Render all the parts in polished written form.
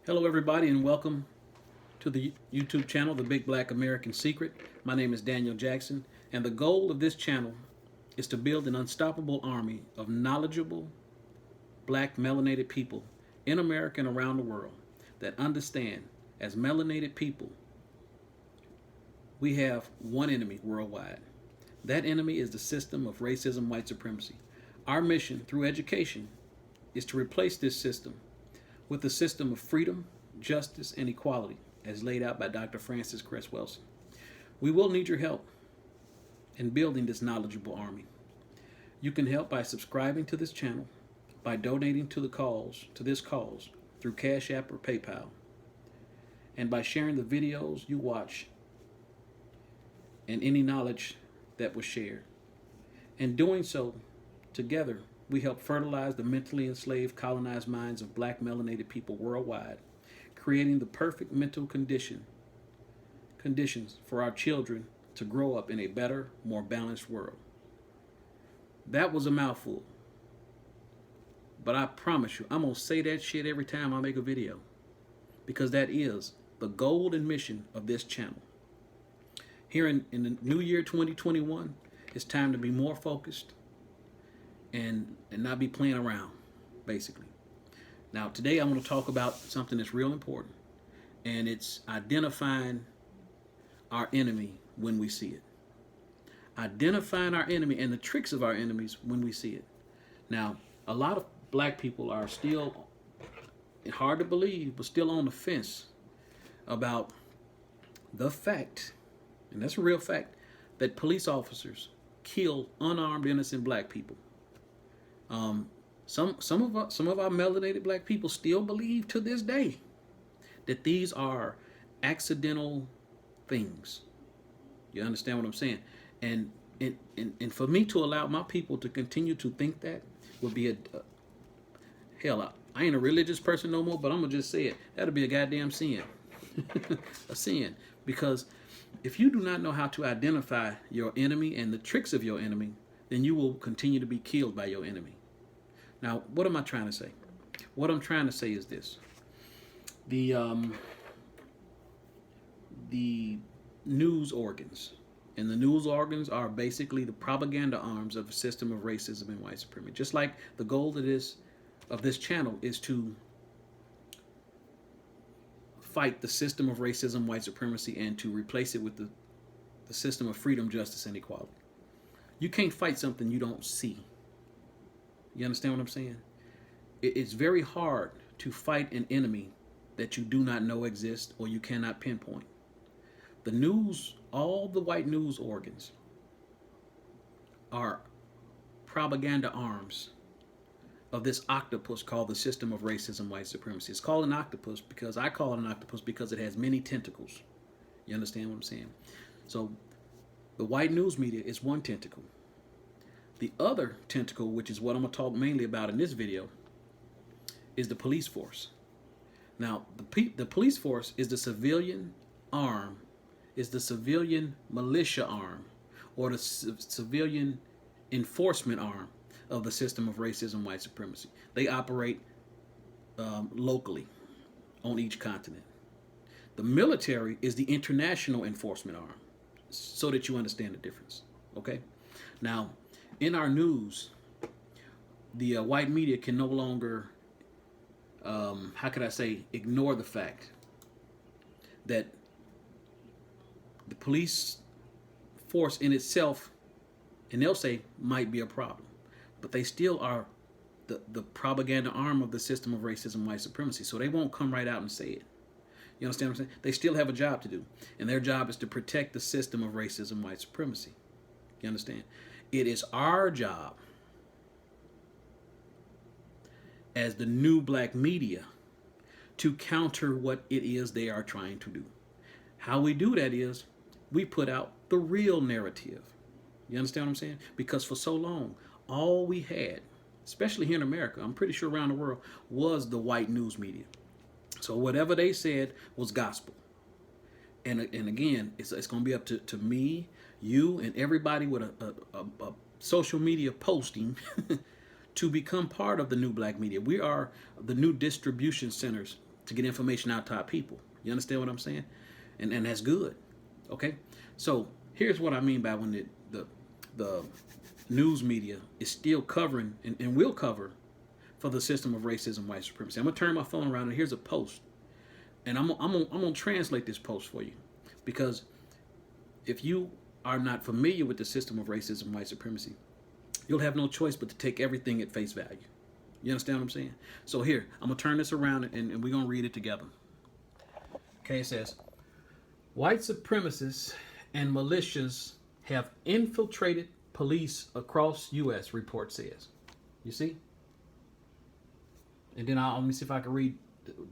Hello, everybody, and welcome to the YouTube channel, The Big Black American Secret. My name is Daniel Jackson, and the goal of this channel is to build an unstoppable army of knowledgeable black melanated people in America and around the world that understand, as melanated people, we have one enemy worldwide. That enemy is the system of racism, white supremacy. Our mission through education is to replace this system with a system of freedom, justice, and equality, as laid out by Dr. Frances Cress Welsing. We will need your help in building this knowledgeable army. You can help by subscribing to this channel, by donating to this cause through Cash App or PayPal, and by sharing the videos you watch and any knowledge that was shared. In doing so, together, we help fertilize the mentally enslaved, colonized minds of black melanated people worldwide, creating the perfect mental conditions for our children to grow up in a better, more balanced world. That was a mouthful, but I promise you, I'm going to say that shit every time I make a video, because that is the goal and mission of this channel. Here in the new year 2021, it's time to be more focused and not be playing around, basically. Now, today I'm going to talk about something that's real important, and it's identifying our enemy when we see it. Identifying our enemy and the tricks of our enemies when we see it. Now, a lot of black people are still, hard to believe, but still on the fence about the fact, and that's a real fact, that police officers kill unarmed innocent black people. Some of our melanated black people still believe to this day that these are accidental things. You understand what I'm saying? And for me to allow my people to continue to think that would be hell. I ain't a religious person no more, but I'm gonna just say it. That'll be a goddamn sin, a sin. Because if you do not know how to identify your enemy and the tricks of your enemy, then you will continue to be killed by your enemy. Now, what am I trying to say? What I'm trying to say is this. The news organs. And the news organs are basically the propaganda arms of a system of racism and white supremacy. Just like the goal of this channel is to fight the system of racism, white supremacy, and to replace it with the system of freedom, justice, and equality. You can't fight something you don't see. You understand what I'm saying? It's very hard to fight an enemy that you do not know exists or you cannot pinpoint. The news, all the white news organs are propaganda arms of this octopus called the system of racism, white supremacy. It's called an octopus because I call it an octopus because it has many tentacles. You understand what I'm saying? So the white news media is one tentacle. The other tentacle, which is what I'm going to talk mainly about in this video, is the police force. Now, the police force is the civilian arm, is the civilian militia arm, or the civilian enforcement arm of the system of racism, white supremacy. They operate locally on each continent. The military is the international enforcement arm, so that you understand the difference. Okay? Now, in our news, the white media can no longer, ignore the fact that the police force in itself, and they'll say, might be a problem, but they still are the propaganda arm of the system of racism, white supremacy, so they won't come right out and say it. You understand what I'm saying? They still have a job to do, and their job is to protect the system of racism, white supremacy. You understand? It is our job as the new black media to counter what it is they are trying to do. How we do that is we put out the real narrative. You understand what I'm saying? Because for so long, all we had, especially here in America, I'm pretty sure around the world, was the white news media. So whatever they said was gospel. And again, it's going to be up to me, you, and everybody with a social media posting to become part of the new black media. We are the new distribution centers to get information out to our people. You understand what I'm saying? And that's good. Okay? So here's what I mean by when the news media is still covering and will cover for the system of racism, white supremacy. I'm going to turn my phone around and here's a post. And I'm going to translate this post for you. Because if you are not familiar with the system of racism, white supremacy, you'll have no choice but to take everything at face value. You understand what I'm saying? So here, I'm going to turn this around and we're going to read it together. Okay, it says, white supremacists and militias have infiltrated police across U.S., report says. You see? And then let me see if I can read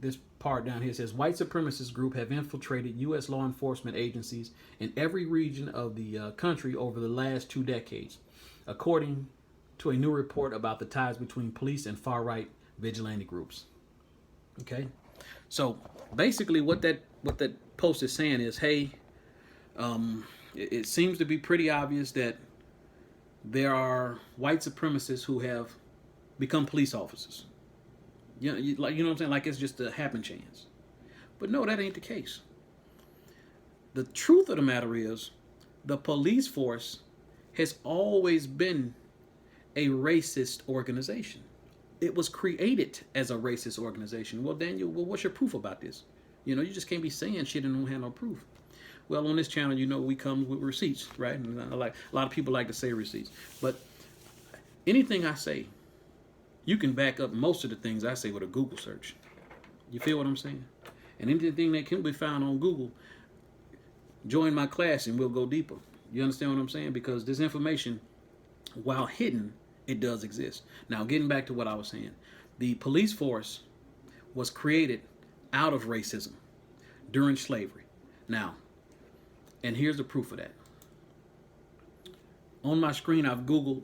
this part down here. It says, white supremacist group have infiltrated U.S. law enforcement agencies in every region of the country over the last 2 decades, according to a new report about the ties between police and far-right vigilante groups. Okay? So basically what that post is saying is, hey, it seems to be pretty obvious that there are white supremacists who have become police officers. You know what I'm saying? Like it's just a happen chance. But no, that ain't the case. The truth of the matter is, the police force has always been a racist organization. It was created as a racist organization. Well, Daniel, what's your proof about this? You just can't be saying shit and don't have no proof. Well, on this channel, we come with receipts, right? And a lot of people like to say receipts. But anything I say, you can back up most of the things I say with a Google search. You feel what I'm saying? And anything that can be found on Google, join my class and we'll go deeper. You understand what I'm saying? Because this information, while hidden, it does exist. Now, getting back to what I was saying, the police force was created out of racism during slavery. Now, and here's the proof of that. On my screen, I've Googled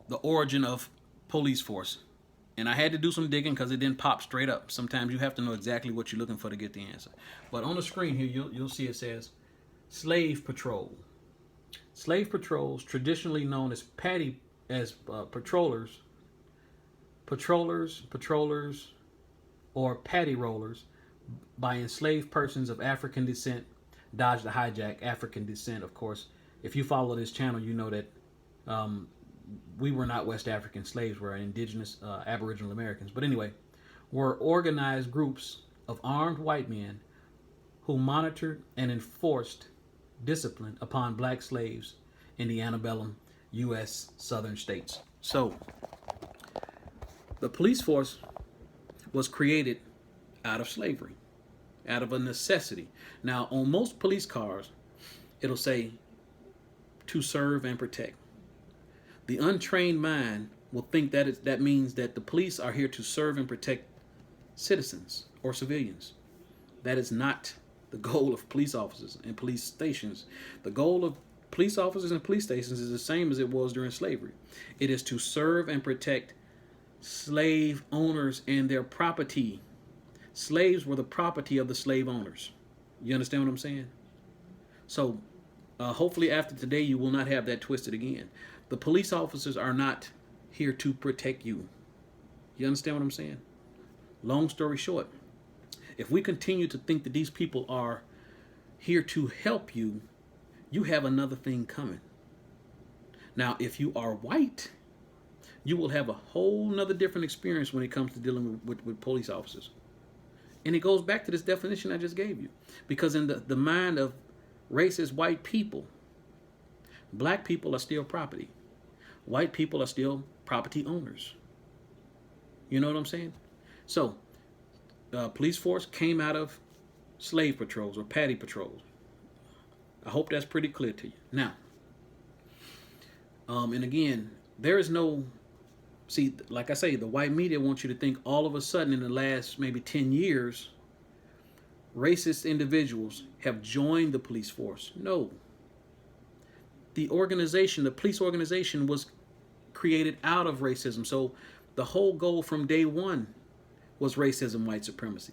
the origin of police force. And I had to do some digging because it didn't pop straight up. Sometimes you have to know exactly what you're looking for to get the answer. But on the screen here, you'll see it says slave patrol. Slave patrols, traditionally known as patrollers, or paddy rollers, by enslaved persons of African descent, dodge the hijack, African descent, of course. If you follow this channel, you know that we were not West African slaves, we're indigenous Aboriginal Americans. But anyway, were organized groups of armed white men who monitored and enforced discipline upon black slaves in the antebellum U.S. southern states. So, the police force was created out of slavery, out of a necessity. Now, on most police cars, it'll say, to serve and protect. The untrained mind will think that means that the police are here to serve and protect citizens or civilians. That is not the goal of police officers and police stations. The goal of police officers and police stations is the same as it was during slavery. It is to serve and protect slave owners and their property. Slaves were the property of the slave owners. You understand what I'm saying? So, hopefully after today, you will not have that twisted again. The police officers are not here to protect you. You understand what I'm saying? Long story short, if we continue to think that these people are here to help you, you have another thing coming. Now, if you are white, you will have a whole nother different experience when it comes to dealing with police officers. And it goes back to this definition I just gave you. Because in the mind of racist white people, black people are still property. White people are still property owners. You know what I'm saying? So, police force came out of slave patrols or paddy patrols. I hope that's pretty clear to you. Now, and again, there is no, see, like I say, the white media wants you to think all of a sudden in the last maybe 10 years, racist individuals have joined the police force. No. The organization, the police organization, was created out of racism. So the whole goal from day one was racism, white supremacy.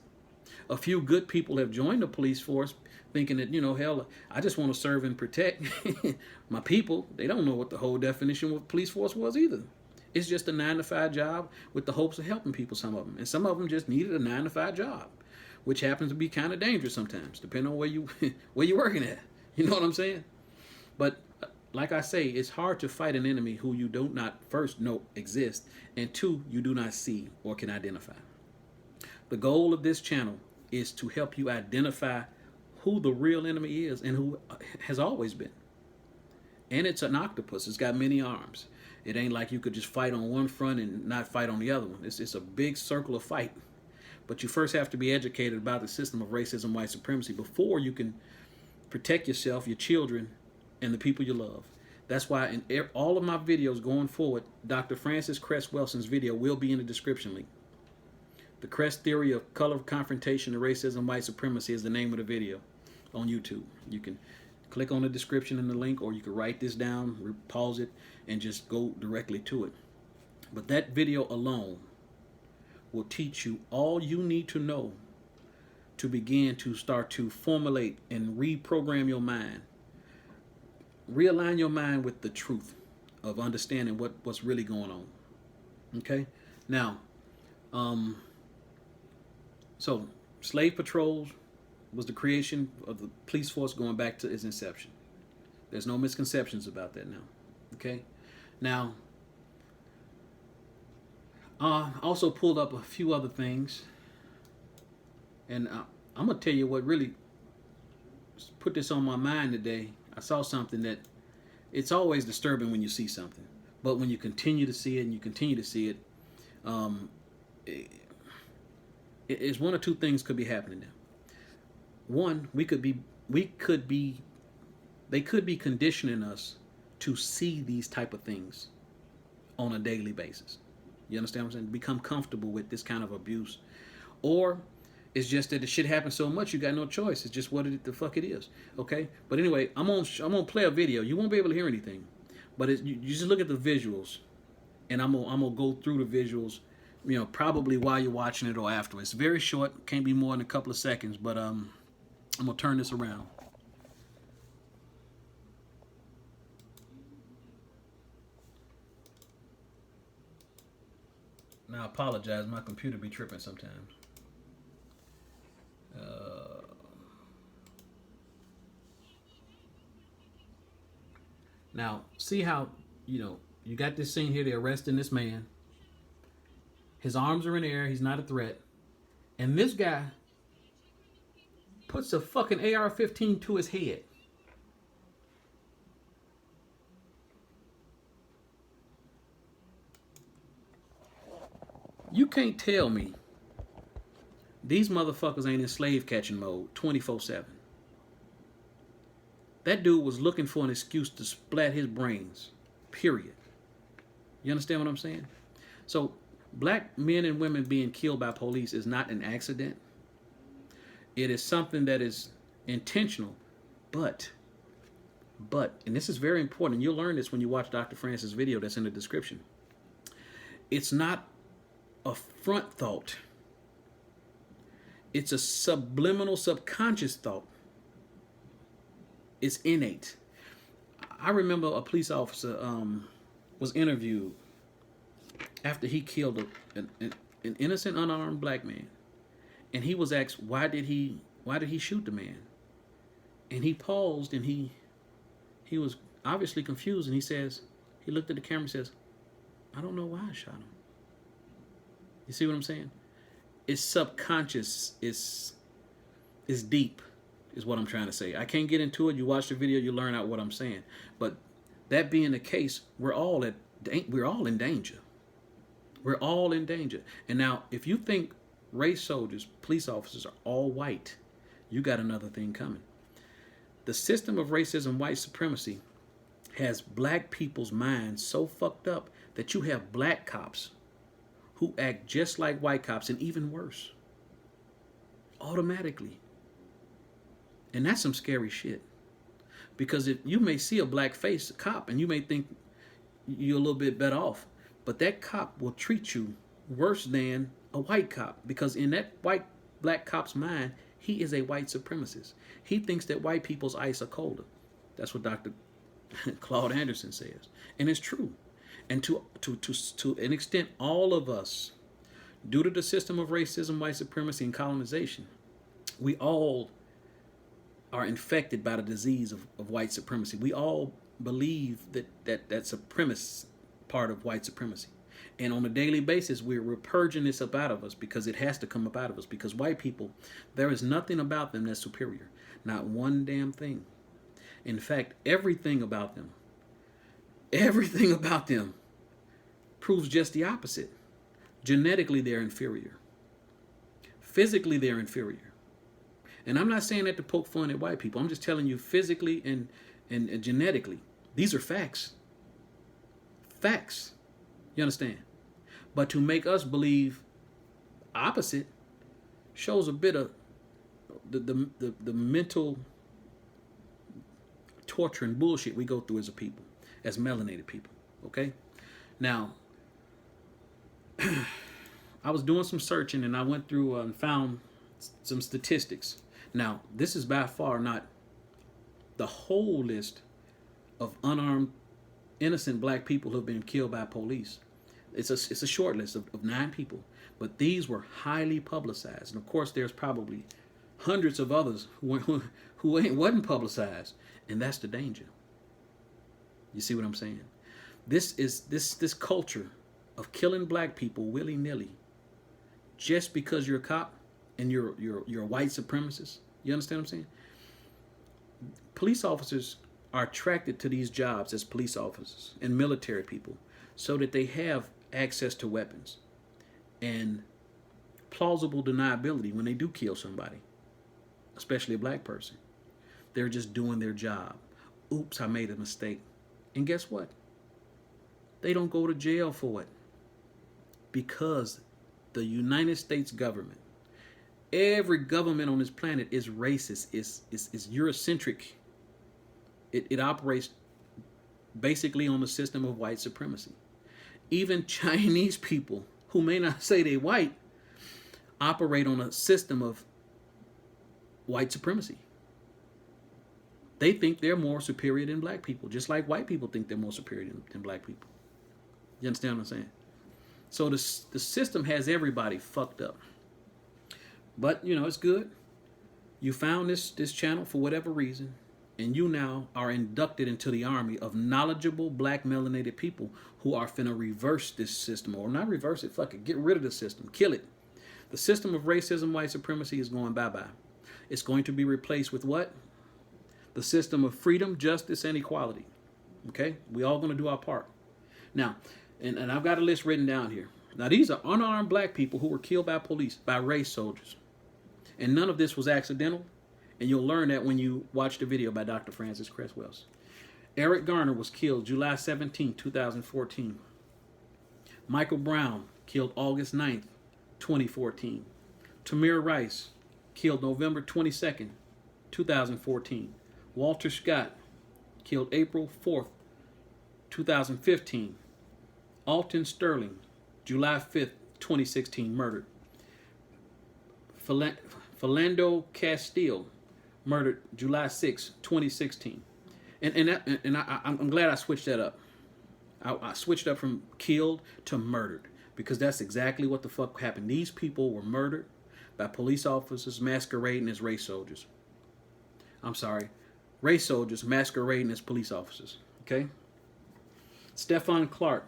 A few good people have joined the police force thinking that, hell, I just want to serve and protect my people. They don't know what the whole definition of police force was either. It's just a 9 to 5 job with the hopes of helping people, some of them. And some of them just needed a 9 to 5 job, which happens to be kind of dangerous sometimes, depending on where you're working at. You know what I'm saying? But like I say, it's hard to fight an enemy who you do not first know exists, and two, you do not see or can identify. The goal of this channel is to help you identify who the real enemy is and who has always been. And it's an octopus. It's got many arms. It ain't like you could just fight on one front and not fight on the other one. It's a big circle of fight. But you first have to be educated about the system of racism, white supremacy, before you can protect yourself, your children, and the people you love. That's why in all of my videos going forward, Dr. Francis Cress Welson's video will be in the description link. The Cress Theory of Color Confrontation to Racism, White Supremacy is the name of the video on YouTube. You can click on the description in the link, or you can write this down, pause it, and just go directly to it. But that video alone will teach you all you need to know to begin to start to formulate and reprogram your mind. Realign your mind with the truth of understanding what's really going on. Okay? Now, so slave patrols was the creation of the police force going back to its inception. There's no misconceptions about that now. Okay? Now, I also pulled up a few other things. And I'm going to tell you what really put this on my mind today. I saw something that it's always disturbing when you see something. But when you continue to see it and you continue to see it, it's one or two things could be happening now. One, they could be conditioning us to see these type of things on a daily basis. You understand what I'm saying? Become comfortable with this kind of abuse. Or it's just that the shit happens so much you got no choice. It's just what the fuck it is. Okay? But anyway, I'm gonna play a video. You won't be able to hear anything. But you just look at the visuals, and I'm gonna go through the visuals, probably while you're watching it or afterwards. It's very short, can't be more than a couple of seconds, but I'm gonna turn this around. Now I apologize, my computer be tripping sometimes. Now see how you got this scene here. They're arresting this man. His arms are in the air. He's not a threat. And this guy puts a fucking AR-15 to his head. You can't tell me these motherfuckers ain't in slave catching mode 24/7. That dude was looking for an excuse to splat his brains. Period. You understand what I'm saying? So black men and women being killed by police is not an accident. It is something that is intentional. But, and this is very important, you'll learn this when you watch Dr. Francis' video that's in the description. It's not a front thought. It's a subliminal, subconscious thought. It's innate. I remember a police officer was interviewed after he killed an innocent, unarmed black man, and he was asked why did he shoot the man, and he paused and he was obviously confused, and he looked at the camera and says, "I don't know why I shot him." You see what I'm saying? It's subconscious. It's deep, is what I'm trying to say. I can't get into it. You watch the video, you learn out what I'm saying. But that being the case, we're all in danger. We're all in danger. And now, if you think race soldiers, police officers are all white, you got another thing coming. The system of racism, white supremacy, has black people's minds so fucked up that you have black cops who act just like white cops and even worse. Automatically. And that's some scary shit. Because if you may see a black face, a cop, and you may think you're a little bit better off, but that cop will treat you worse than a white cop, because in that black cop's mind, he is a white supremacist. He thinks that white people's ice are colder. That's what Dr. Claude Anderson says. And it's true. And to an extent, all of us, due to the system of racism, white supremacy, and colonization, we all are infected by the disease of white supremacy. We all believe that's a premise part of white supremacy. And on a daily basis, we're purging this up out of us because it has to come up out of us. Because white people, there is nothing about them that's superior. Not one damn thing. In fact, everything about them proves just the opposite. Genetically, they're inferior. Physically, they're inferior. And I'm not saying that to poke fun at white people. I'm just telling you physically and genetically. These are facts. Facts. You understand? But to make us believe opposite shows a bit of the mental torture and bullshit we go through as a people, as melanated people. Okay? Now, I was doing some searching and I went through and found some statistics. Now, this is by far not the whole list of unarmed, innocent black people who have been killed by police. It's a short list of 9 people, but these were highly publicized. And of course, there's probably hundreds of others who wasn't publicized, and that's the danger. You see what I'm saying? This culture of killing black people willy-nilly just because you're a cop and you're a white supremacist. You understand what I'm saying? Police officers are attracted to these jobs as police officers and military people so that they have access to weapons and plausible deniability when they do kill somebody, especially a black person. They're just doing their job. Oops, I made a mistake. And guess what? They don't go to jail for it because the United States government, every government on this planet is racist, is Eurocentric. It operates basically on the system of white supremacy. Even Chinese people who may not say they're white operate on a system of white supremacy. They think they're more superior than black people, just like white people think they're more superior than black people. You understand what I'm saying? So the system has everybody fucked up. But, you know, it's good. You found this channel for whatever reason, and you now are inducted into the army of knowledgeable black melanated people who are finna reverse this system. Or not reverse it, fuck it. Get rid of the system. Kill it. The system of racism, white supremacy is going bye-bye. It's going to be replaced with what? The system of freedom, justice, and equality. Okay? We all going to do our part. Now, and I've got a list written down here. Now, these are unarmed black people who were killed by police, by race soldiers. And none of this was accidental. And you'll learn that when you watch the video by Dr. Francis Cresswell. Eric Garner was killed July 17, 2014. Michael Brown killed August 9th, 2014. Tamir Rice killed November 22nd, 2014. Walter Scott killed April 4th, 2015. Alton Sterling, July 5th, 2016, murdered. Philando Castile, murdered July 6, 2016. And I'm glad I switched that up. I switched up from killed to murdered because that's exactly what the fuck happened. These people were murdered by police officers masquerading as race soldiers. I'm sorry. Race soldiers masquerading as police officers. Okay? Stephon Clark,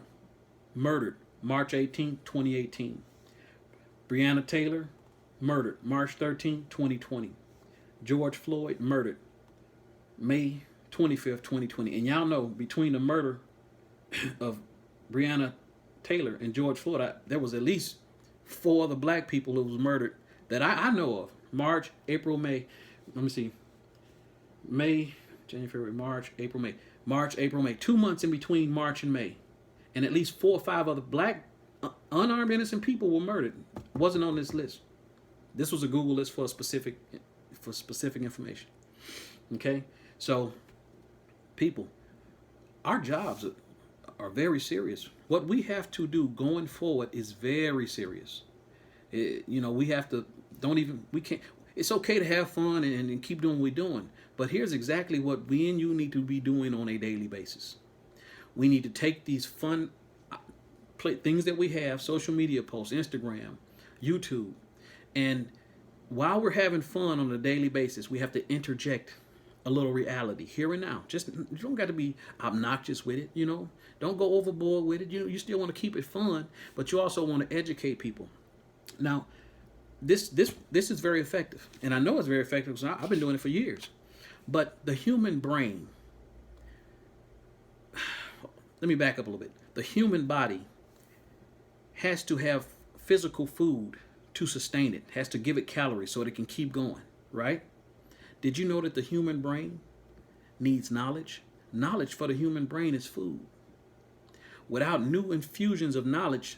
murdered March 18, 2018. Breonna Taylor, murdered March 13, 2020. George Floyd, murdered May 25th, 2020. And y'all know between the murder of Breonna Taylor and George Floyd, there was at least 4 other black people who was murdered that I know of. March, April, May. Let me see. May, January, February, March, April, May. March, April, May. 2 months in between March and May. And at least 4 or 5 other black unarmed innocent people were murdered. Wasn't on this list. This was a Google list for specific information. Okay? So, people, our jobs are very serious. What we have to do going forward is very serious. We have to, it's okay to have fun and keep doing what we're doing. But here's exactly what we and you need to be doing on a daily basis. We need to take these fun things that we have, social media posts, Instagram, YouTube. And while we're having fun on a daily basis, we have to interject a little reality here and now. Just, you don't got to be obnoxious with it, you know. Don't go overboard with it. You still want to keep it fun, but you also want to educate people. Now, this is very effective, and I know it's very effective because I've been doing it for years. But the human brain, let me back up a little bit. The human body has to have physical food to sustain it, has to give it calories so that it can keep going, right? Did you know that the human brain needs knowledge? Knowledge for the human brain is food. Without new infusions of knowledge,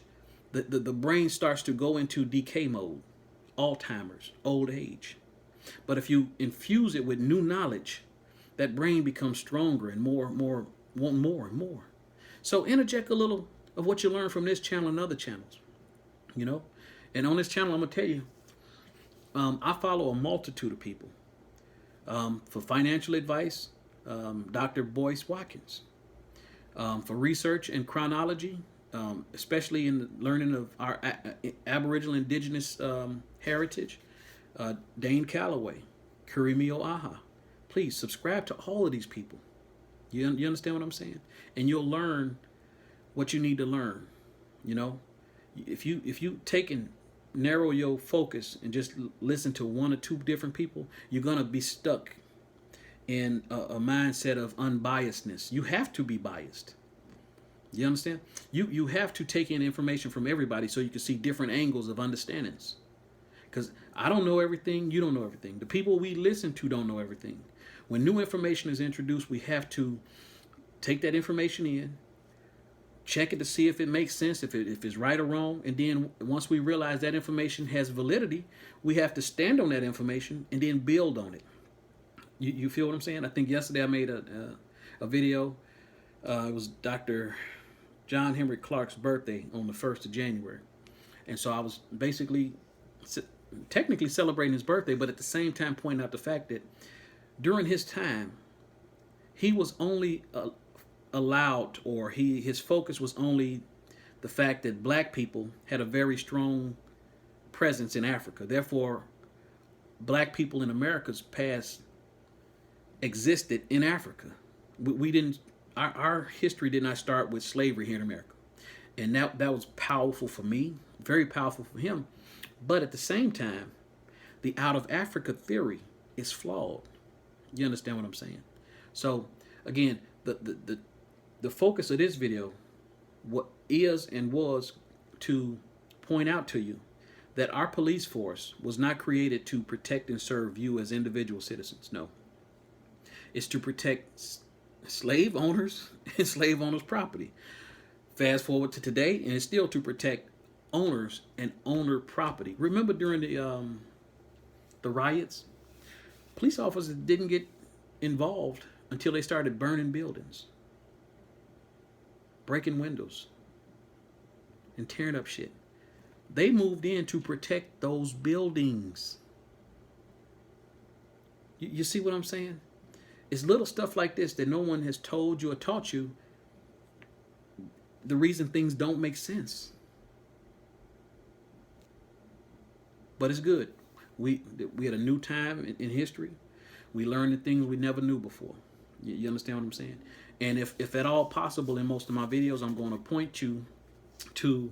the brain starts to go into decay mode, Alzheimer's, old age. But if you infuse it with new knowledge, that brain becomes stronger and want more and more. So interject a little of what you learn from this channel and other channels, you know. And on this channel, I'm going to tell you, I follow a multitude of people. For financial advice, Dr. Boyce Watkins. For research and chronology, especially in the learning of our Aboriginal Indigenous heritage, Dane Calloway, Kurimio Aha. Please subscribe to all of these people. You understand what I'm saying? And you'll learn what you need to learn. You know, if you take and narrow your focus and just listen to one or two different people, you're gonna be stuck in a mindset of unbiasedness. You have to be biased. You understand? You have to take in information from everybody so you can see different angles of understandings. Because I don't know everything, you don't know everything. The people we listen to don't know everything. When new information is introduced, we have to take that information in, check it to see if it makes sense, if it's right or wrong, and then once we realize that information has validity, we have to stand on that information and then build on it. You feel what I'm saying? I think yesterday I made a video. It was Dr. John Henrik Clarke's birthday on the 1st of January. And so I was basically technically celebrating his birthday, but at the same time pointing out the fact that during his time, he was only allowed, or his focus was only the fact that black people had a very strong presence in Africa. Therefore, black people in America's past existed in Africa. We didn't. Our history did not start with slavery here in America, and that was powerful for me, very powerful for him. But at the same time, the out of Africa theory is flawed. You understand what I'm saying? So again, the focus of this video, what is and was to point out to you that our police force was not created to protect and serve you as individual citizens. No. It's to protect slave owners and slave owners' property. Fast forward to today, and it's still to protect owners and owner property. Remember during the riots, police officers didn't get involved until they started burning buildings, breaking windows, and tearing up shit. They moved in to protect those buildings. You see what I'm saying? It's little stuff like this that no one has told you or taught you the reason things don't make sense. But it's good. We had a new time in history. We learned the things we never knew before. You understand what I'm saying? And if at all possible, in most of my videos, I'm going to point you to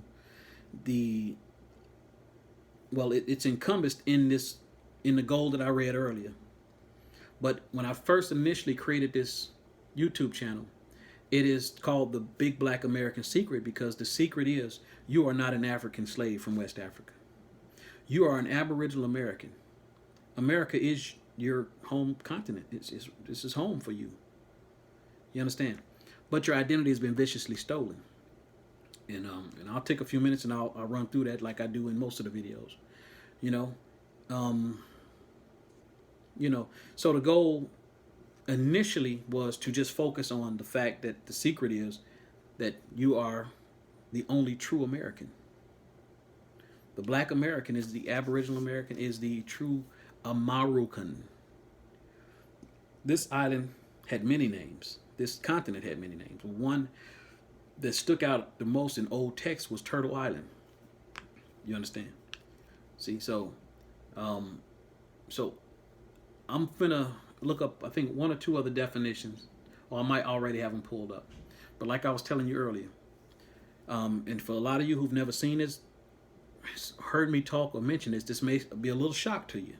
it's encompassed in the goal that I read earlier. But when I first initially created this YouTube channel, it is called The Big Black American Secret, because the secret is you are not an African slave from West Africa. You are an Aboriginal American. America is your home continent. This is home for you. You understand? But your identity has been viciously stolen. And I'll take a few minutes and I'll run through that like I do in most of the videos. So the goal initially was to just focus on the fact that the secret is that you are the only true American. The black American is the Aboriginal American, is the true Amarucan. This island had many names. This continent had many names. One that stuck out the most in old text was Turtle Island. You understand? See, um, so I'm finna look up, I think, one or two other definitions, or I might already have them pulled up. But like I was telling you earlier, and for a lot of you who've never seen this, heard me talk or mention this may be a little shock to you.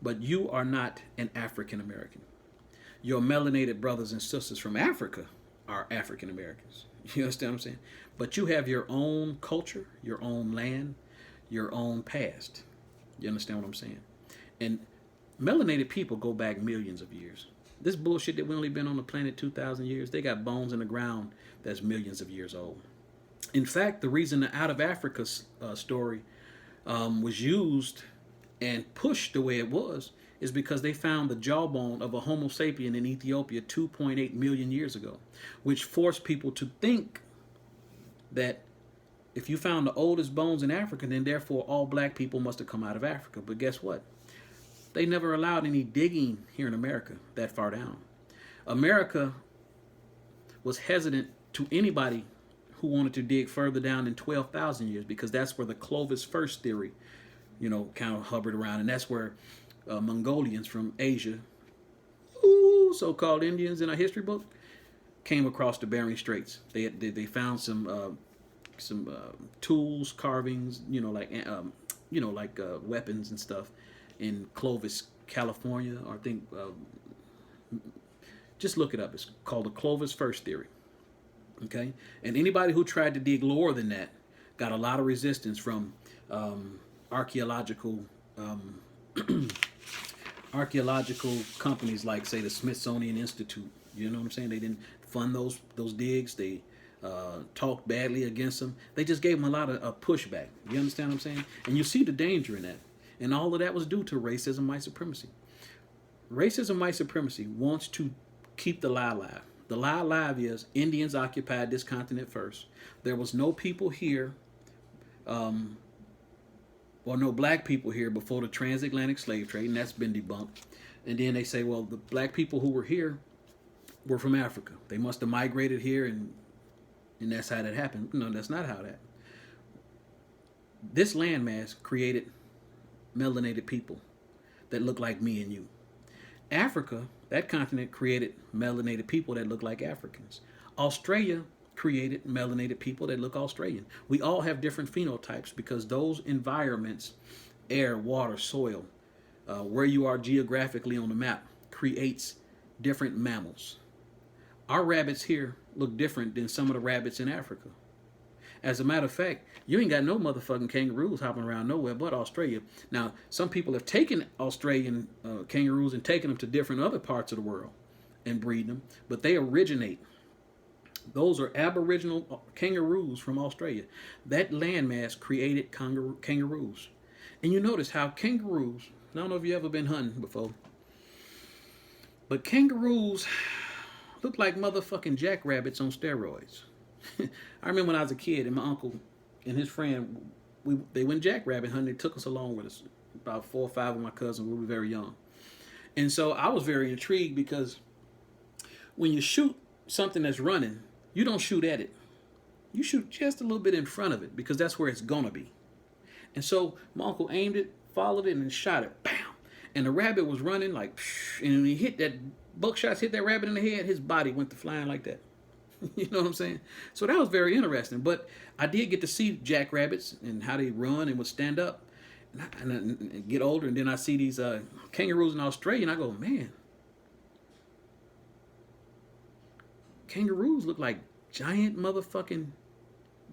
But you are not an African American. Your melanated brothers and sisters from Africa are African Americans. You understand what I'm saying? But you have your own culture, your own land, your own past. You understand what I'm saying? And melanated people go back millions of years. This bullshit that we only been on the planet 2,000 years, they got bones in the ground that's millions of years old. In fact, the reason the Out of Africa story was used and pushed the way it was is because they found the jawbone of a Homo sapien in Ethiopia 2.8 million years ago, which forced people to think that if you found the oldest bones in Africa, then therefore all black people must have come out of Africa. But guess what? They never allowed any digging here in America that far down. America was hesitant to anybody who wanted to dig further down than 12,000 years, because that's where the Clovis first theory, kind of hovered around. And that's where Mongolians from Asia, so-called Indians in our history book, came across the Bering Straits. They found some tools, carvings, like weapons and stuff in Clovis, California, or I think, just look it up. It's called the Clovis First Theory. Okay, and anybody who tried to dig lower than that got a lot of resistance from archaeological companies like, say, the Smithsonian Institute. You know what I'm saying? They didn't fund those digs. They talked badly against them. They just gave them a lot of pushback. You understand what I'm saying? And you see the danger in that. And all of that was due to racism, white supremacy. Racism, white supremacy wants to keep the lie alive. The lie alive is Indians occupied this continent first. There was no people here, or no black people here before the transatlantic slave trade, and that's been debunked. And then they say, well, the black people who were here were from Africa. They must have migrated here, and that's how that happened. No, that's not how that. This landmass created melanated people that look like me and you. Africa, that continent, created melanated people that look like Africans. Australia created melanated people that look Australian. We all have different phenotypes because those environments, air, water, soil, where you are geographically on the map, creates different mammals. Our rabbits here look different than some of the rabbits in Africa. As a matter of fact, you ain't got no motherfucking kangaroos hopping around nowhere but Australia. Now, some people have taken Australian kangaroos and taken them to different other parts of the world and breed them, but they originate. Those are aboriginal kangaroos from Australia. That landmass created kangaroos. And you notice how kangaroos, I don't know if you've ever been hunting before, but kangaroos look like motherfucking jackrabbits on steroids. I remember when I was a kid and my uncle and his friend, they went jackrabbit hunting. They took us along with us, about 4 or 5 of my cousins. We were very young. And so I was very intrigued because when you shoot something that's running, you don't shoot at it. You shoot just a little bit in front of it because that's where it's going to be. And so my uncle aimed it, followed it, and shot it. Bam! And the rabbit was running like, and when he hit that, buckshots hit that rabbit in the head, his body went to flying like that. You know what I'm saying? So that was very interesting. But I did get to see jackrabbits and how they run and would stand up and get older. And then I see these kangaroos in Australia, and I go, man, kangaroos look like giant motherfucking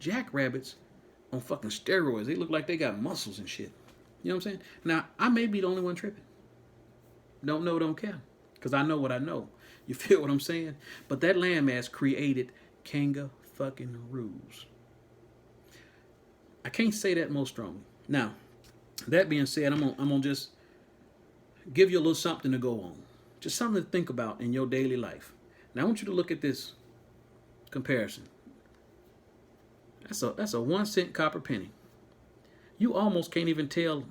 jackrabbits on fucking steroids. They look like they got muscles and shit. You know what I'm saying? Now, I may be the only one tripping. Don't know, don't care. Because I know what I know. You feel what I'm saying? But that landmass created kangaroos. I can't say that most strongly. Now, that being said, I'm gonna just give you a little something to go on. Just something to think about in your daily life. Now, I want you to look at this comparison. That's a 1 cent copper penny. You almost can't even tell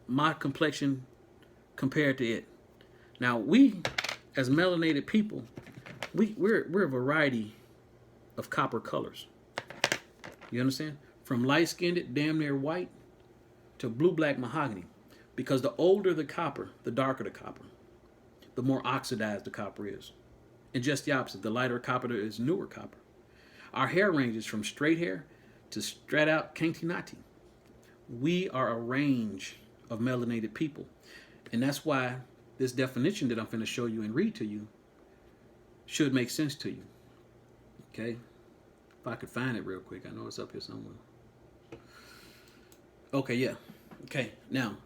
my complexion compared to it. Now, we, as melanated people, we're a variety of copper colors. You understand? From light-skinned, damn near white, to blue-black mahogany. Because the older the copper, the darker the copper. The more oxidized the copper is. And just the opposite. The lighter copper is newer copper. Our hair ranges from straight hair to straight out Cantinati. We are a range of melanated people. And that's why this definition that I'm going to show you and read to you should make sense to you. Okay? If I could find it real quick. I know it's up here somewhere. Okay, yeah. Okay, now,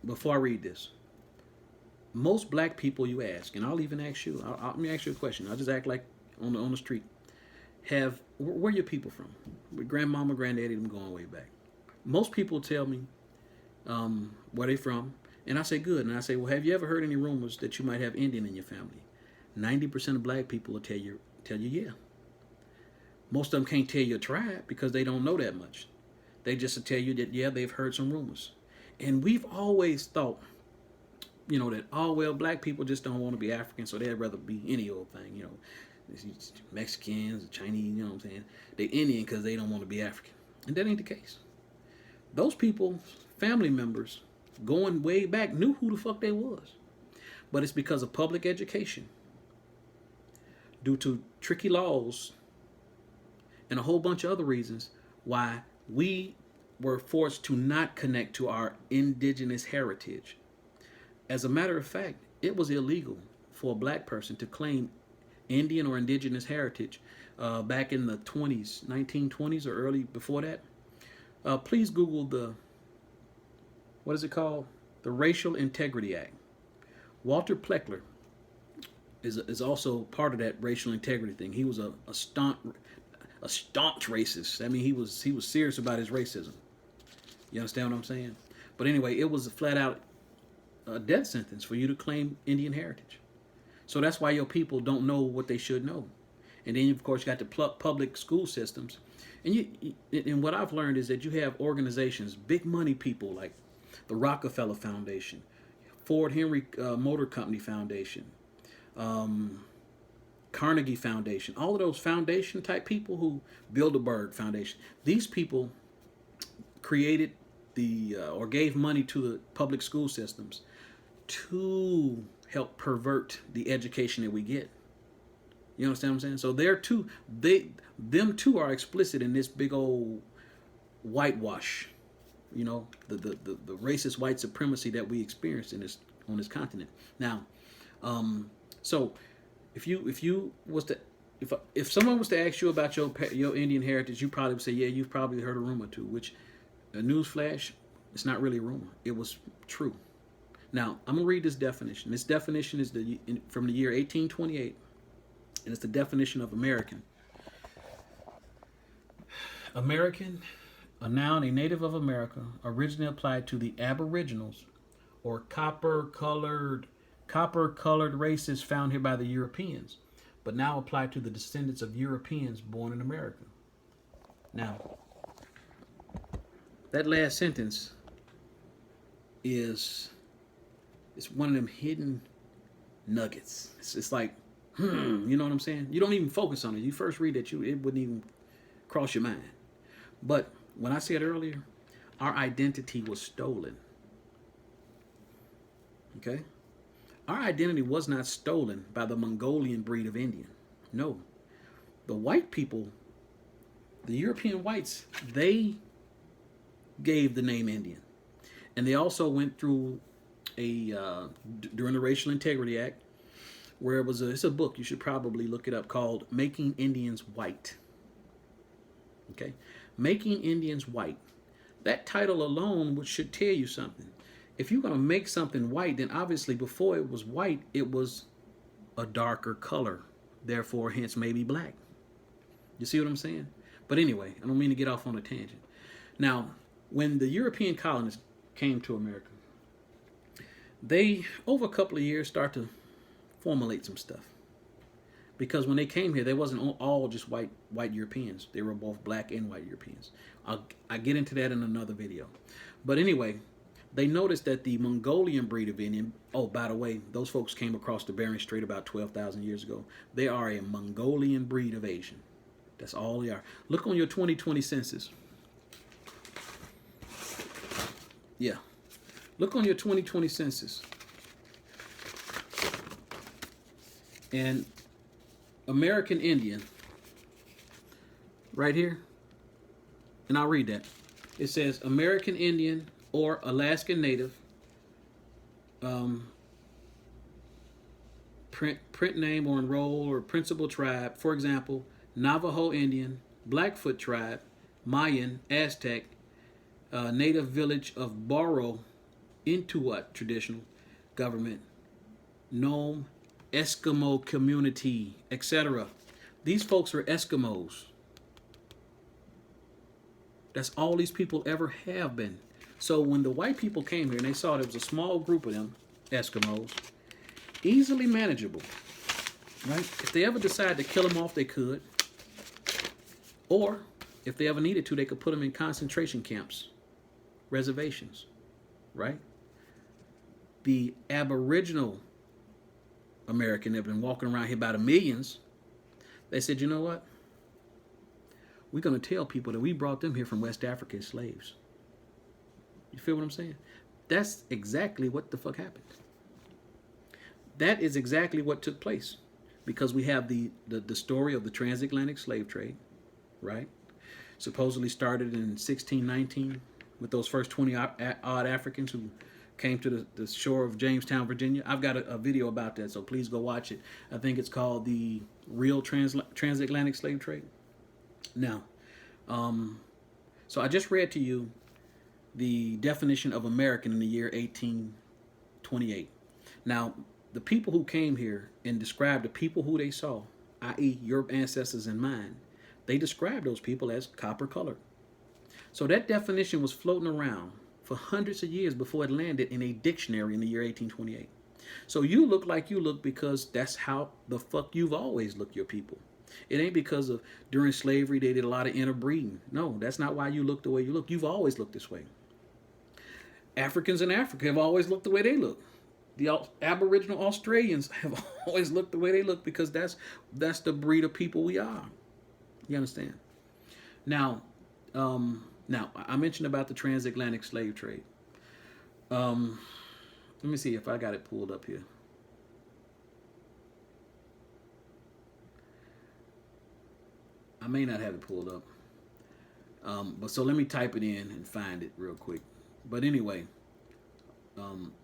before I read this, most black people you ask, and I'll even ask you, let me ask you a question. I'll just act like on the street. Where are your people from? With grandmama, granddaddy, them going way back. Most people tell me where they from, and I say good. And I say, well, have you ever heard any rumors that you might have Indian in your family? 90% of black people will tell you yeah. Most of them can't tell you a tribe because they don't know that much. They just tell you that, yeah, they've heard some rumors. And we've always thought, that, oh, well, black people just don't want to be African, so they'd rather be any old thing, Mexicans, Chinese, you know what I'm saying? They're Indian because they don't want to be African. And that ain't the case. Those people, family members, going way back, knew who the fuck they was. But it's because of public education, due to tricky laws, and a whole bunch of other reasons why we were forced to not connect to our indigenous heritage. As a matter of fact, it was illegal for a black person to claim Indian or indigenous heritage back in the 20s, 1920s or early before that. Please Google what is it called? The Racial Integrity Act. Walter Pleckler is also part of that racial integrity thing. He was a staunch racist. I mean, he was serious about his racism. You understand what I'm saying? But anyway, it was a flat out death sentence for you to claim Indian heritage. So that's why your people don't know what they should know. And then, of course, you got the public school systems. And what I've learned is that you have organizations, big money people like the Rockefeller Foundation, Ford Henry Motor Company Foundation, Carnegie Foundation, all of those foundation type people, who Bilderberg Foundation. These people created or gave money to the public school systems to help pervert the education that we get. You understand what I'm saying? So them two are explicit in this big old whitewash, the racist white supremacy that we experience on this continent. Now, so if someone was to ask you about your Indian heritage, you probably would say, yeah, you've probably heard a rumor too. Which, a newsflash, it's not really a rumor. It was true. Now, I'm gonna read this definition. This definition is from the year 1828, and it's the definition of American. American, a noun, a native of America, originally applied to the Aboriginals or copper-colored races found here by the Europeans, but now applied to the descendants of Europeans born in America. Now, that last sentence it's one of them hidden nuggets. It's like, you know what I'm saying? You don't even focus on it. You first read it, it wouldn't even cross your mind. But when I said earlier, our identity was stolen. Okay? Our identity was not stolen by the Mongolian breed of Indian. No. The white people, the European whites, they gave the name Indian. And they also went through during the Racial Integrity Act, where it's a book, you should probably look it up, called Making Indians White. Okay? Making Indians White. That title alone should tell you something. If you're going to make something white, then obviously before it was white, it was a darker color. Therefore, hence maybe black. You see what I'm saying? But anyway, I don't mean to get off on a tangent. Now, when the European colonists came to America, they, over a couple of years, start to formulate some stuff. Because when they came here, they wasn't all just white Europeans. They were both black and white Europeans. I'll get into that in another video. But anyway, They noticed that the Mongolian breed of Indian, oh, by the way, those folks came across the Bering Strait about 12,000 years ago. They are a Mongolian breed of Asian. That's all they are. Look on your 2020 census. Yeah. Look on your 2020 census. And American Indian, right here, and I'll read that. It says American Indian or Alaskan Native, print name or enroll or principal tribe. For example, Navajo Indian, Blackfoot tribe, Mayan, Aztec, native village of Boro, Intuit traditional government, Nome, Eskimo community, etc. These folks are Eskimos. That's all these people ever have been. So when the white people came here and they saw there was a small group of them, Eskimos, easily manageable, right? If they ever decide to kill them off, they could. Or if they ever needed to, they could put them in concentration camps, reservations, right? The Aboriginal American that have been walking around here by the millions, they said, you know what? We're going to tell people that we brought them here from West Africa as slaves. You feel what I'm saying? That's exactly what the fuck happened. That is exactly what took place. Because we have the story of the transatlantic slave trade, right? Supposedly started in 1619 with those first 20 odd Africans who came to the shore of Jamestown, Virginia. I've got a video about that, so please go watch it. I think it's called The Real Transatlantic Slave Trade. Now, so I just read to you the definition of American in the year 1828. Now, the people who came here and described the people who they saw, i.e. your ancestors and mine, they described those people as copper colored. So that definition was floating around for hundreds of years before it landed in a dictionary in the year 1828. So you look like you look because that's how the fuck you've always looked your people. It ain't because of during slavery they did a lot of interbreeding. No, that's not why you look the way you look. You've always looked this way. Africans in Africa have always looked the way they look. The Aboriginal Australians have always looked the way they look because that's the breed of people we are. You understand? Now I mentioned about the transatlantic slave trade. Let me see if I got it pulled up here. I may not have it pulled up. But so let me type it in and find it real quick. But anyway,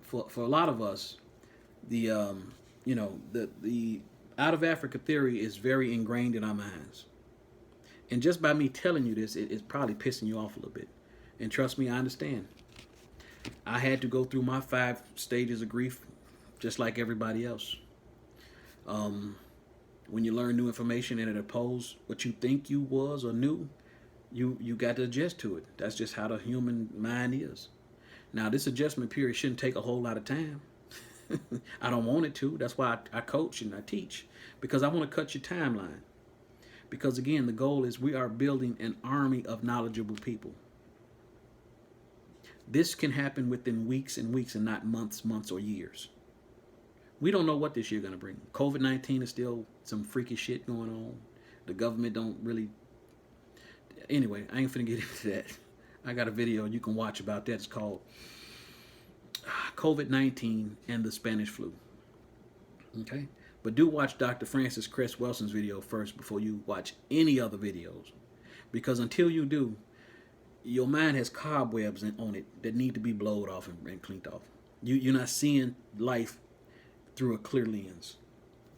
for a lot of us, the out of Africa theory is very ingrained in our minds. And just by me telling you this, it's probably pissing you off a little bit. And trust me, I understand. I had to go through my 5 stages of grief, just like everybody else. When you learn new information and it opposes what you think you was or knew, you got to adjust to it. That's just how the human mind is. Now, this adjustment period shouldn't take a whole lot of time. I don't want it to. That's why I coach and I teach, because I want to cut your timeline. Because again, the goal is we are building an army of knowledgeable people. This can happen within weeks and weeks and not months or years. We don't know what this year is going to bring. COVID-19 is still some freaky shit going on. The government don't really... Anyway, I ain't finna get into that. I got a video you can watch about that. It's called COVID-19 and the Spanish flu. Okay? But do watch Dr. Francis Cress Welson's video first before you watch any other videos. Because until you do, your mind has cobwebs on it that need to be blowed off and cleaned off. You're not seeing life through a clear lens.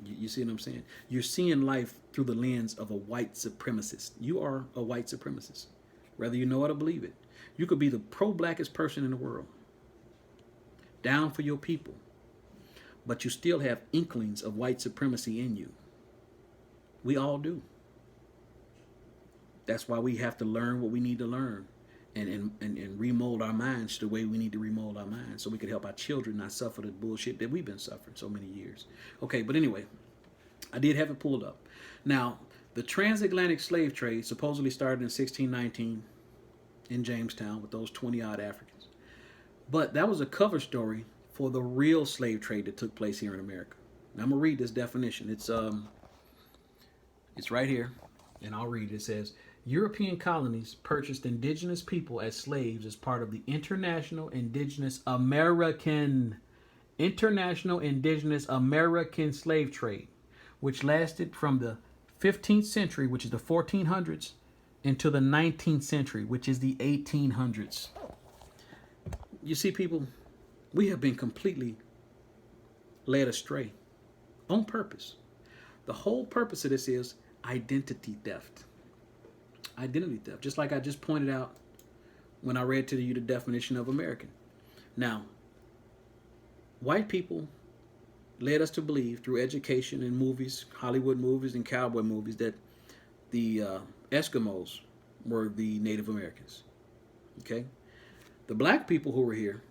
You see what I'm saying? You're seeing life through the lens of a white supremacist. You are a white supremacist, whether you know it or believe it. You could be the pro-blackest person in the world, down for your people, but you still have inklings of white supremacy in you. We all do. That's why we have to learn what we need to learn and remold our minds the way we need to remold our minds so we could help our children not suffer the bullshit that we've been suffering so many years. Okay, but anyway, I did have it pulled up. Now, the transatlantic slave trade supposedly started in 1619 in Jamestown with those 20-odd Africans. But that was a cover story for the real slave trade that took place here in America. Now I'm gonna read this definition. It's right here, and I'll read it. It says, European colonies purchased indigenous people as slaves as part of the International Indigenous American slave trade, which lasted from the 15th century, which is the 1400s, into the 19th century, which is the 1800s. You see, people, we have been completely led astray on purpose. The whole purpose of this is identity theft. Identity theft, just like I just pointed out when I read to you the definition of American. Now, white people led us to believe through education and movies, Hollywood movies and cowboy movies, that the Eskimos were the Native Americans. Okay? The black people who were here,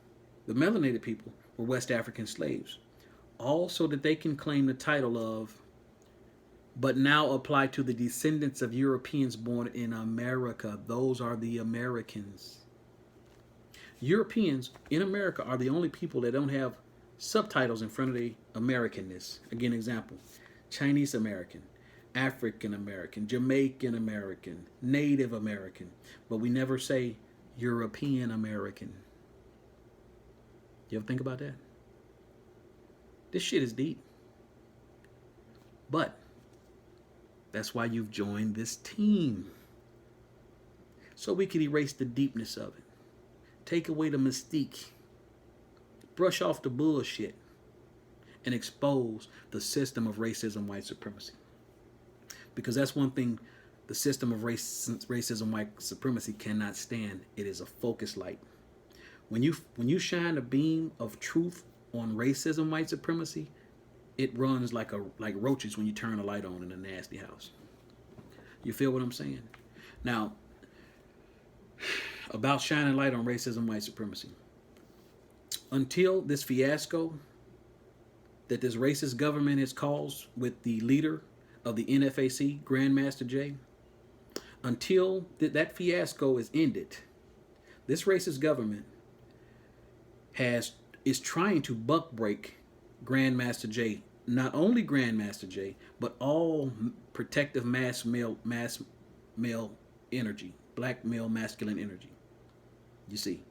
the melanated people, were West African slaves. All so that they can claim the title of, but now apply to the descendants of Europeans born in America. Those are the Americans. Europeans in America are the only people that don't have subtitles in front of the Americanness. Again, example, Chinese American, African American, Jamaican American, Native American, but we never say European American. You ever think about that? This shit is deep. But that's why you've joined this team. So we can erase the deepness of it. Take away the mystique. Brush off the bullshit. And expose the system of racism, white supremacy. Because that's one thing the system of racism, white supremacy cannot stand. It is a focus light. When you shine a beam of truth on racism, white supremacy, it runs like roaches when you turn a light on in a nasty house. You feel what I'm saying? Now, about shining light on racism, white supremacy. Until this fiasco that this racist government has caused with the leader of the NFAC, Grandmaster Jay, until that fiasco is ended, this racist government is trying to buck break Grandmaster Jay. Not only Grandmaster Jay, but all protective mass male energy, black male masculine energy. You see,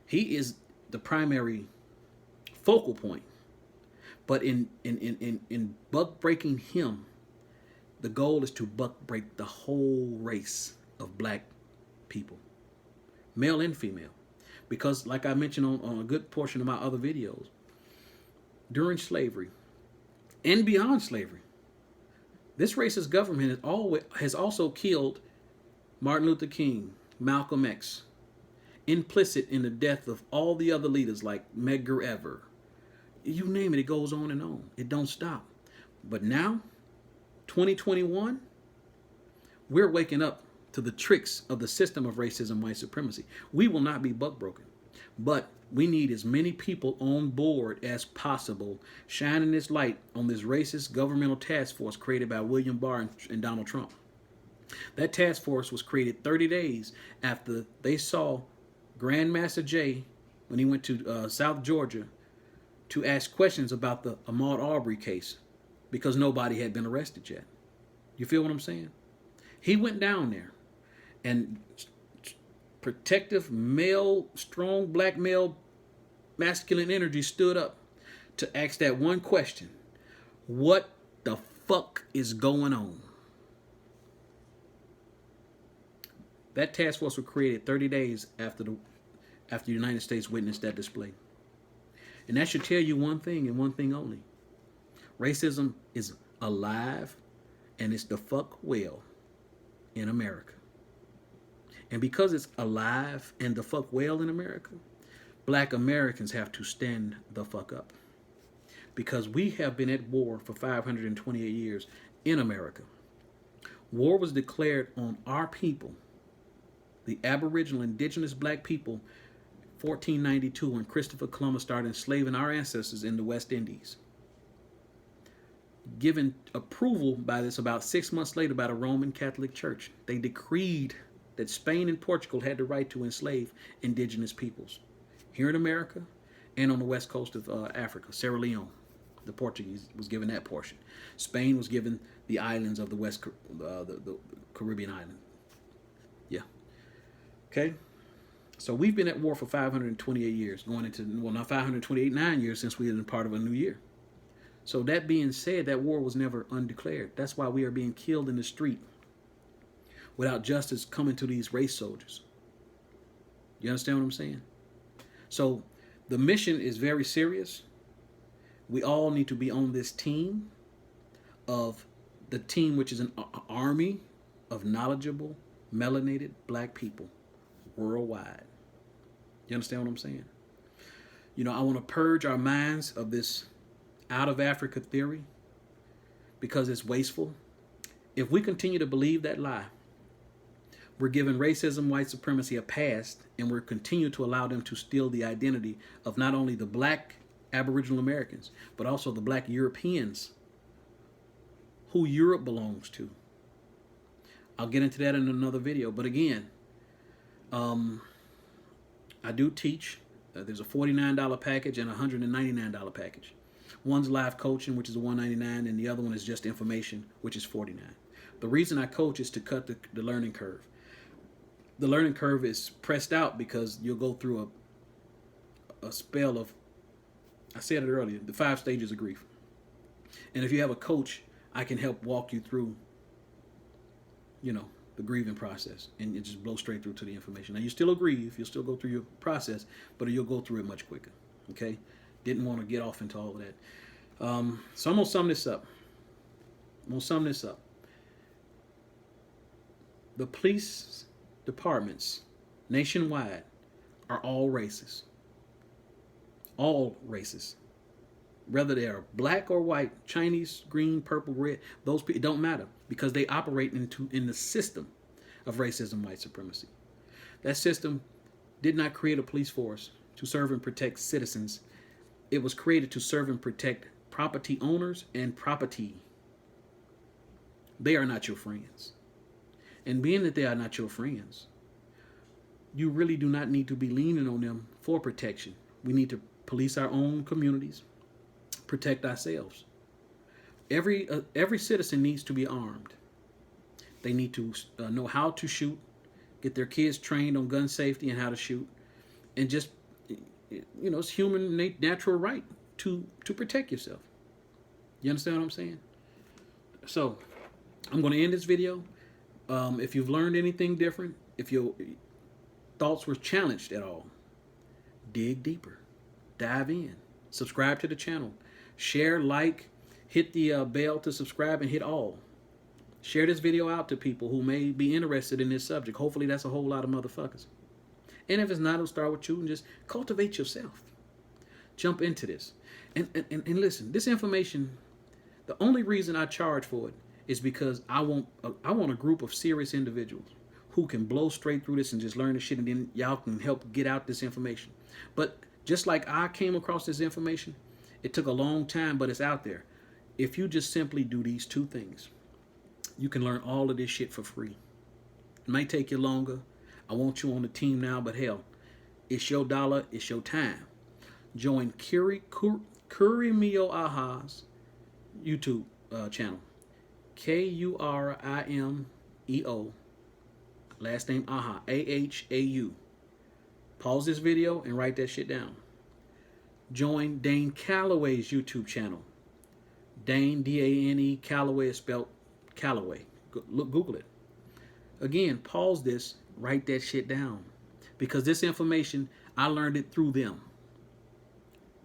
he is the primary focal point. But in buck breaking him, the goal is to buck break the whole race of black people, male and female. Because like I mentioned on a good portion of my other videos, during slavery and beyond slavery, this racist government has also killed Martin Luther King, Malcolm X, implicit in the death of all the other leaders like Medgar Evers. You name it, it goes on and on. It don't stop. But now, 2021, we're waking up to the tricks of the system of racism, white supremacy. We will not be buck broken, but we need as many people on board as possible, shining this light on this racist governmental task force created by William Barr and Donald Trump. That task force was created 30 days after they saw Grandmaster Jay when he went to South Georgia to ask questions about the Ahmaud Arbery case because nobody had been arrested yet. You feel what I'm saying? He went down there and protective male, strong black male masculine energy stood up to ask that one question: what the fuck is going on? That task force was created 30 days after the United States witnessed that display. And that should tell you one thing and one thing only. Racism is alive and it's the fuck well in America. And because it's alive and the fuck well in America, black Americans have to stand the fuck up. Because we have been at war for 528 years in America. War was declared on our people, the Aboriginal indigenous black people, 1492, when Christopher Columbus started enslaving our ancestors in the West Indies. Given approval by this about 6 months later by the Roman Catholic Church. They decreed that Spain and Portugal had the right to enslave indigenous peoples here in America and on the west coast of Africa. Sierra Leone, the Portuguese was given that portion. Spain was given the islands of the the Caribbean island. Yeah. Okay. So we've been at war for 528 years, going into, well, now 9 years since we were part of a new year. So that being said, that war was never undeclared. That's why we are being killed in the street without justice coming to these race soldiers. You understand what I'm saying? So the mission is very serious. We all need to be on this team of the team, which is an army of knowledgeable, melanated black people worldwide. You understand what I'm saying? You know, I want to purge our minds of this out of Africa theory because it's wasteful. If we continue to believe that lie, we're giving racism, white supremacy a pass, and we're continue to allow them to steal the identity of not only the black Aboriginal Americans, but also the black Europeans who Europe belongs to. I'll get into that in another video. But again, I do teach. There's a $49 package and a $199 package. One's live coaching, which is $199, and the other one is just information, which is $49. The reason I coach is to cut the learning curve. The learning curve is pressed out because you'll go through a spell of, I said it earlier, the 5 stages of grief. And if you have a coach, I can help walk you through, you know, the grieving process, and you just blow straight through to the information. Now, you still grieve, you'll still go through your process, but you'll go through it much quicker. Okay? Didn't want to get off into all of that. So I'm going to sum this up. The police departments nationwide are all racist. All racist. Whether they are black or white, Chinese, green, purple, red, those people, it don't matter because they operate in the system of racism, white supremacy. That system did not create a police force to serve and protect citizens. It was created to serve and protect property owners and property. They are not your friends. And being that they are not your friends, you really do not need to be leaning on them for protection. We need to police our own communities, protect ourselves. Every citizen needs to be armed. They need to know how to shoot, get their kids trained on gun safety and how to shoot, and just, you know, it's human natural right to protect yourself. You understand what I'm saying? So I'm going to end this video. If you've learned anything different, if your thoughts were challenged at all, dig deeper, dive in, subscribe to the channel, share, like, hit the bell to subscribe, and hit all. Share this video out to people who may be interested in this subject. Hopefully that's a whole lot of motherfuckers. And if it's not, it'll start with you and just cultivate yourself. Jump into this. And listen, this information, the only reason I charge for it is because I want a group of serious individuals who can blow straight through this and just learn the shit, and then y'all can help get out this information. But just like I came across this information, it took a long time, but it's out there. If you just simply do these 2 things, you can learn all of this shit for free. It might take you longer. I want you on the team now, but hell, it's your dollar, it's your time. Join Kurimio Aha's YouTube channel. Kurimeo, last name Aha, Ahau. Pause this video and write that shit down. Join Dane Calloway's YouTube channel. Dane, D-A-N-E, Calloway is spelled Calloway. Google it. Again, pause this, write that shit down. Because this information, I learned it through them.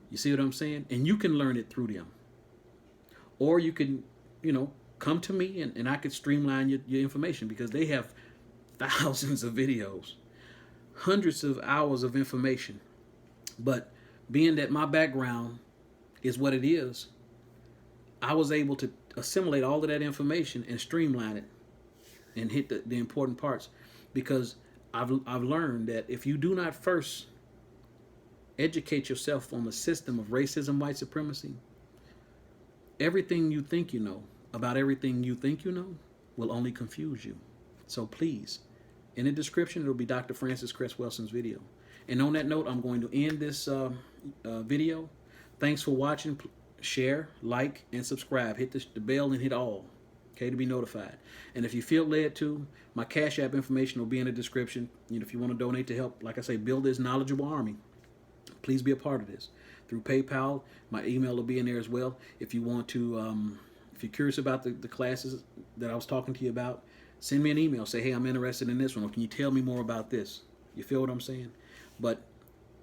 You see what I'm saying? And you can learn it through them. Or you can, you know, come to me and I could streamline your information, because they have thousands of videos, hundreds of hours of information. But being that my background is what it is, I was able to assimilate all of that information and streamline it and hit the important parts, because I've learned that if you do not first educate yourself on the system of racism, white supremacy, everything you think you know about everything you think you know will only confuse you. So please, in the description, it'll be Dr. Francis Cress Welson's video. And on that note, I'm going to end this video. Thanks for watching. Share, like, and subscribe. Hit the bell and hit all, okay, to be notified. And if you feel led to, my Cash App information will be in the description. If you want to donate to help, like I say, build this knowledgeable army, please be a part of this. Through PayPal, my email will be in there as well. If you want to, if you're curious about the classes that I was talking to you about, send me an email. Say, hey, I'm interested in this one. Or can you tell me more about this? You feel what I'm saying? But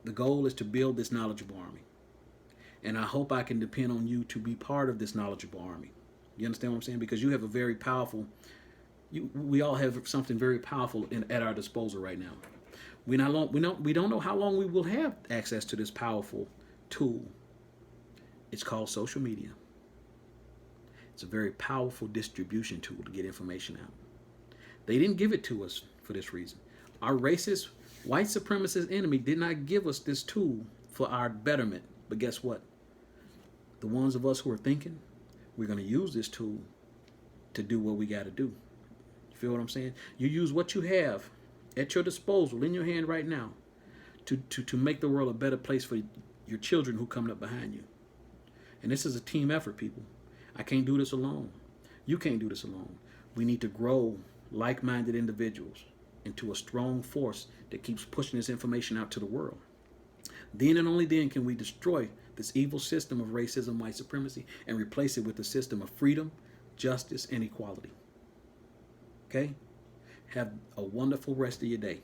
the goal is to build this knowledgeable army. And I hope I can depend on you to be part of this knowledgeable army. You understand what I'm saying? Because you have a very powerful, we all have something very powerful at our disposal right now. We don't know how long we will have access to this powerful tool. It's called social media. It's a very powerful distribution tool to get information out. They didn't give it to us for this reason. Our racist, white supremacist enemy did not give us this tool for our betterment. But guess what? The ones of us who are thinking, we're going to use this tool to do what we got to do. You feel what I'm saying? You use what you have at your disposal, in your hand right now, to make the world a better place for your children who come up behind you. And this is a team effort, people. I can't do this alone. You can't do this alone. We need to grow like-minded individuals into a strong force that keeps pushing this information out to the world. Then and only then can we destroy this evil system of racism, white supremacy, and replace it with a system of freedom, justice, and equality. Okay? Have a wonderful rest of your day.